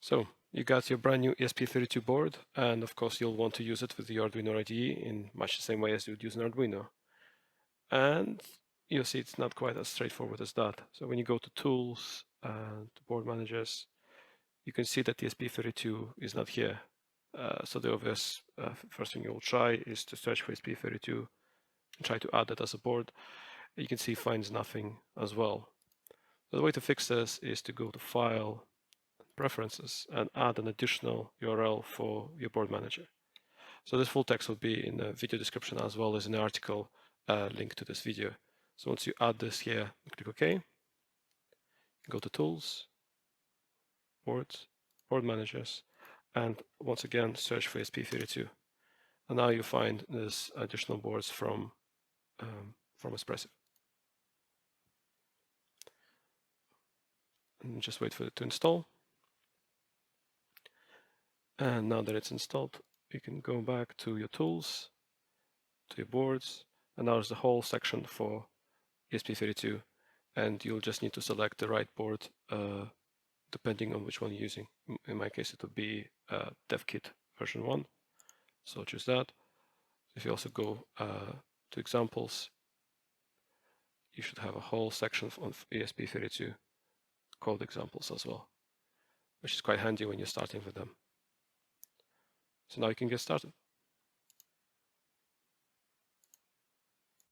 So you got your brand new ESP32 board, and of course you'll want to use it with the Arduino IDE in much the same way as you would use an Arduino. And you'll see it's not quite as straightforward as that. So when you go to Tools and Board Managers, you can see that the ESP32 is not here. So the obvious first thing you'll try is to search for ESP32 and try to add it as a board. You can see it finds nothing as well. So the way to fix this is to go to File, Preferences, and add an additional URL for your board manager. So this full text will be in the video description as well as in the article link to this video. So once you add this here, click OK. Go to Tools, Boards, Board Managers, and once again search for ESP32. And now you find this additional boards from Espresso. And just wait for it to install. And now that it's installed, you can go back to your tools, to your boards, and now there's the whole section for ESP32, and you'll just need to select the right board depending on which one you're using. In my case, it would be DevKit version 1, so choose that. If you also go to examples, you should have a whole section on ESP32 called examples as well, which is quite handy when you're starting with them. So now you can get started.